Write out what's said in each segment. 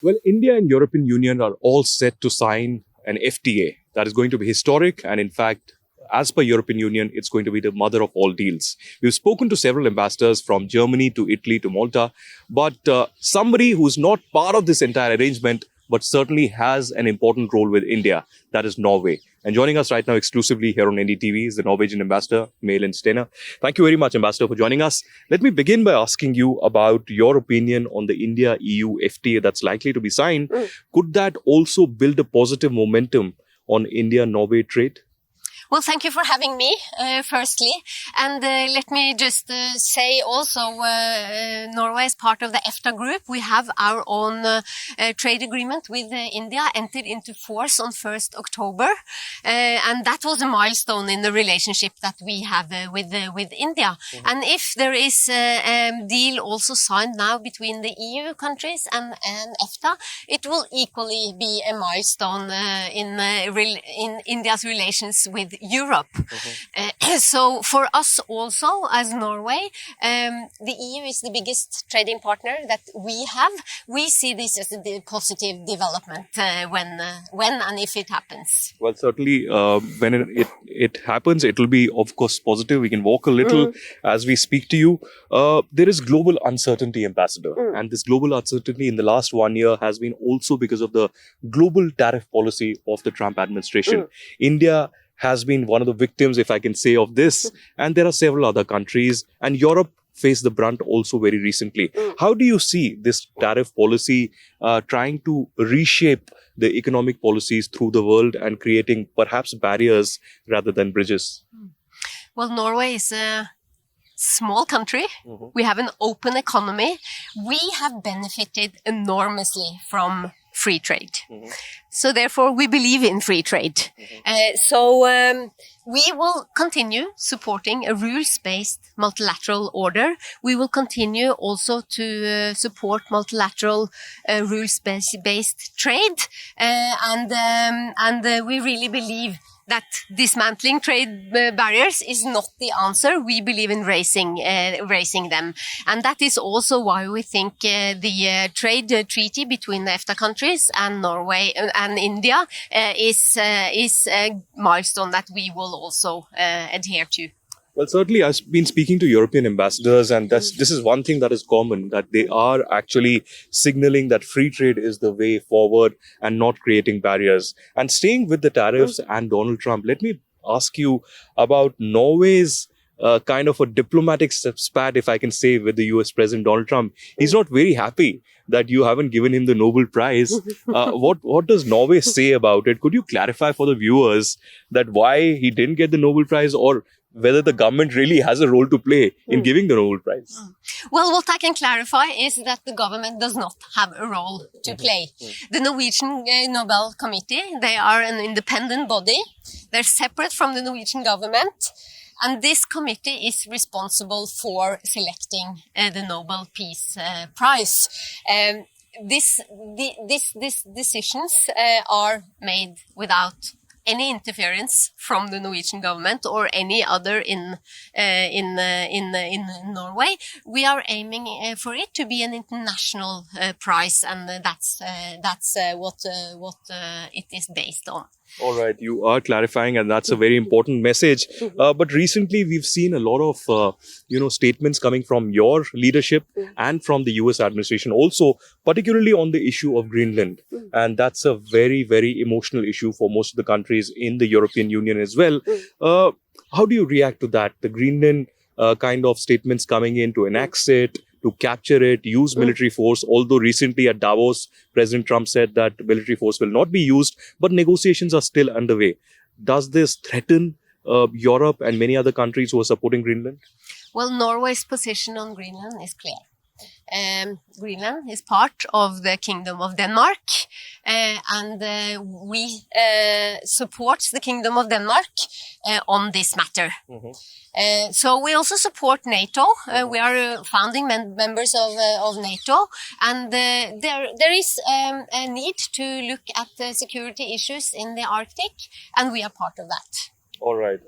Well, India and European Union are all set to sign an FTA that is going to be historic, and in fact, as per European Union, it's going to be the mother of all deals. We've spoken to several ambassadors from Germany to Italy to Malta, but somebody who's not part of this entire arrangement but certainly has an important role with India, that is Norway. And joining us right now exclusively here on NDTV is the Norwegian ambassador, May-Elin Stener. Thank you very much, Ambassador, for joining us. Let me begin by asking you about your opinion on the India-EU FTA that's likely to be signed. Could that also build a positive momentum on India-Norway trade? Well, thank you for having me, firstly. And let me just say also, Norway is part of the EFTA group. We have our own trade agreement with India, entered into force on 1st October. And that was a milestone in the relationship that we have with India. And if there is a deal also signed now between the EU countries and EFTA, it will equally be a milestone in India's relations with Europe. So for us also as Norway, the EU is the biggest trading partner that we have. We see this as a positive development when and if it happens. Well, certainly when it happens, it will be, of course, positive. We can walk a little as we speak to you. There is global uncertainty, Ambassador. And this global uncertainty in the last 1 year has been also because of the global tariff policy of the Trump administration. India has been one of the victims, if I can say, of this. And there are several other countries. And Europe faced the brunt also very recently. How do you see this tariff policy trying to reshape the economic policies through the world and creating perhaps barriers rather than bridges? Well, Norway is a small country. We have an open economy. We have benefited enormously from free trade. So therefore, we believe in free trade. We will continue supporting a rules-based multilateral order. We will continue also to support multilateral rules-based trade. And we really believe that dismantling trade barriers is not the answer. We believe in raising them. And that is also why we think the trade treaty between the EFTA countries and Norway and India is a milestone that we will also adhere to. Well, certainly, I've been speaking to European ambassadors, and this is one thing that is common, that they are actually signaling that free trade is the way forward and not creating barriers. And staying with the tariffs and Donald Trump, let me ask you about Norway's kind of a diplomatic spat, if I can say, with the US President Donald Trump. He's not very happy that you haven't given him the Nobel Prize. What does Norway say about it? Could you clarify for the viewers that why he didn't get the Nobel Prize, or whether the government really has a role to play in giving the Nobel Prize? Well, what I can clarify is that the government does not have a role to play. The Norwegian Nobel Committee, they are an independent body. They're separate from the Norwegian government. And this committee is responsible for selecting the Nobel Peace Prize. These decisions are made without any interference from the Norwegian government or any other in Norway. We are aiming for it to be an international prize, and that's what it is based on. All right, you are clarifying, and that's a very important message. But recently, we've seen a lot of, statements coming from your leadership and from the US administration, also particularly on the issue of Greenland. And that's a very, very emotional issue for most of the countries in the European Union as well. How do you react to that? The Greenland kind of statements coming in to annex it, to capture it, use military force. Although recently at Davos, President Trump said that military force will not be used, but negotiations are still underway. Does this threaten Europe and many other countries who are supporting Greenland? Well, Norway's position on Greenland is clear. Greenland is part of the Kingdom of Denmark, and we support the Kingdom of Denmark on this matter. So we also support NATO. We are founding members of NATO, and there is a need to look at security issues in the Arctic, and we are part of that. All right.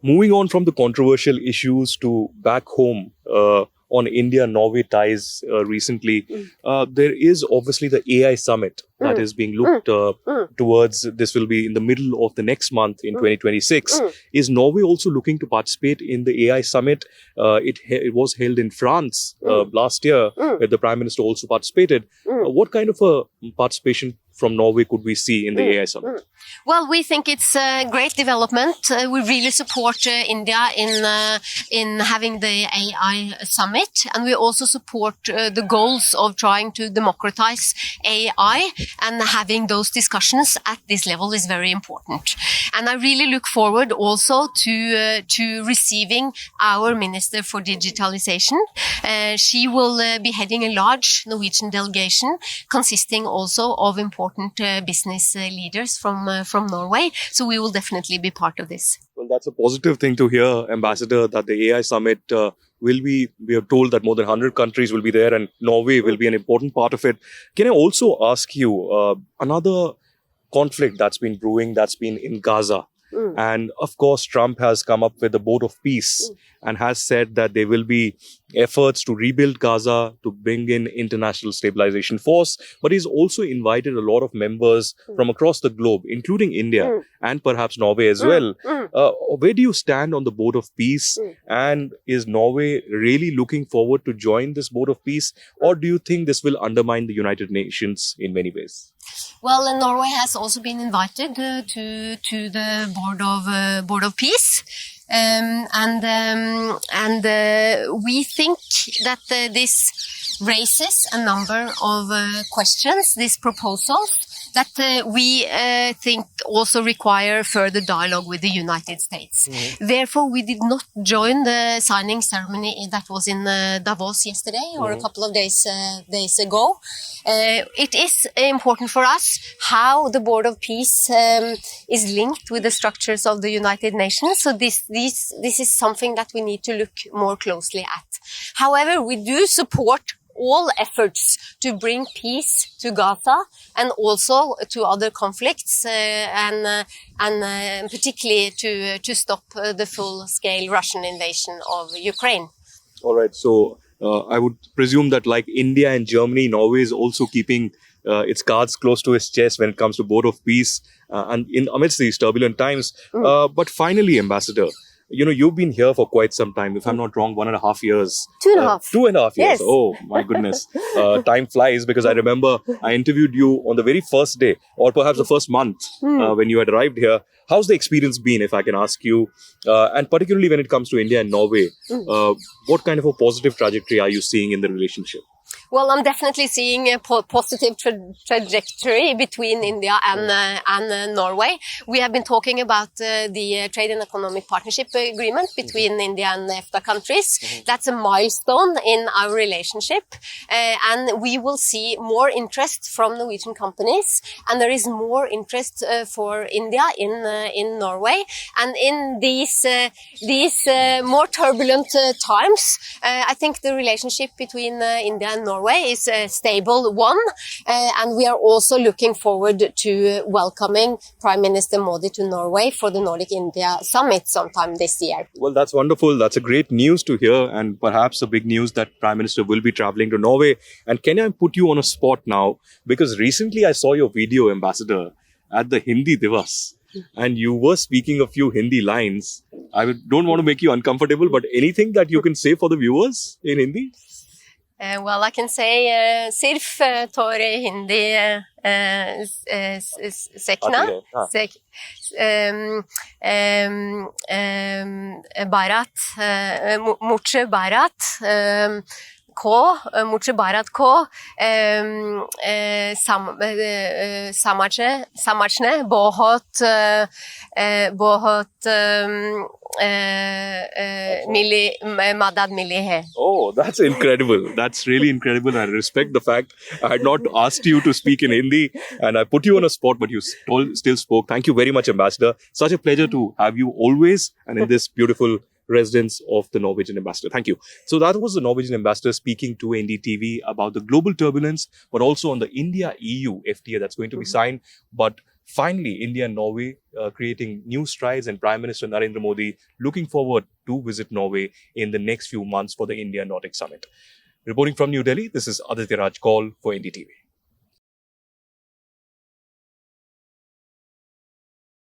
Moving on from the controversial issues to back home, on India-Norway ties recently. There is obviously the AI summit that is being looked towards. This will be in the middle of the next month in 2026. Is Norway also looking to participate in the AI summit? It was held in France last year, where the Prime Minister also participated. What kind of a participation from Norway could we see in the AI summit? Well, we think it's a great development. We really support India in having the AI summit, and we also support the goals of trying to democratize AI, and having those discussions at this level is very important. And I really look forward also to receiving our Minister for Digitalization. She will be heading a large Norwegian delegation consisting also of important business leaders from Norway. So we will definitely be part of this. Well, that's a positive thing to hear, Ambassador, that the AI summit we are told that more than 100 countries will be there, and Norway will be an important part of it. Can I also ask you, another conflict that's been brewing, that's been in Gaza. And of course, Trump has come up with a boat of peace and has said that there will be efforts to rebuild Gaza, to bring in international stabilization force. But he's also invited a lot of members from across the globe, including India and perhaps Norway as well. Where do you stand on the boat of peace? And is Norway really looking forward to join this boat of peace? Or do you think this will undermine the United Nations in many ways? Well, Norway has also been invited to the board of peace, and we think that this raises a number of questions. This proposal that we think also require further dialogue with the United States. Therefore, we did not join the signing ceremony that was in Davos yesterday or a couple of days ago. It is important for us how the Board of Peace is linked with the structures of the United Nations. So this is something that we need to look more closely at. However, we do support all efforts to bring peace to Gaza and also to other conflicts, and particularly to stop the full-scale Russian invasion of Ukraine. All right. So I would presume that, like India and Germany, Norway is also keeping its cards close to its chest when it comes to Board of Peace and amidst these turbulent times. But finally, Ambassador, you've been here for quite some time. If I'm not wrong, 1.5 years. 2.5. 2.5 years. Yes. Oh, my goodness. Time flies, because I remember I interviewed you on the very first day, or perhaps the first month when you had arrived here. How's the experience been, if I can ask you? And particularly when it comes to India and Norway, what kind of a positive trajectory are you seeing in the relationship? Well, I'm definitely seeing a positive trajectory between India and Norway. We have been talking about the Trade and Economic Partnership Agreement between India and EFTA countries. That's a milestone in our relationship, and we will see more interest from Norwegian companies, and there is more interest for India in Norway. And in these more turbulent times, I think the relationship between India and Norway is a stable one, and we are also looking forward to welcoming Prime Minister Modi to Norway for the Nordic India Summit sometime this year. Well, that's wonderful. That's a great news to hear, and perhaps a big news that Prime Minister will be traveling to Norway. And can I put you on a spot now? Because recently I saw your video, Ambassador, at the Hindi Divas, and you were speaking a few Hindi lines. Don't want to make you uncomfortable, but anything that you can say for the viewers in Hindi? Well, I can say Sirf Tori Hindi Sekna Bharat Muche Bharat Ko Muche Bharat Ko Samachne Bahut Madad Mili Hai. Oh, that's incredible. That's really incredible. I respect the fact I had not asked you to speak in Hindi and I put you on a spot, but you still spoke. Thank you very much, Ambassador. Such a pleasure to have you always and in this beautiful residence of the Norwegian ambassador. Thank you. So that was the Norwegian ambassador speaking to NDTV about the global turbulence, but also on the India-EU FTA that's going to be signed. But finally, India and Norway creating new strides, and Prime Minister Narendra Modi looking forward to visit Norway in the next few months for the India Nordic Summit. Reporting from New Delhi, this is Aditya Kaul for NDTV.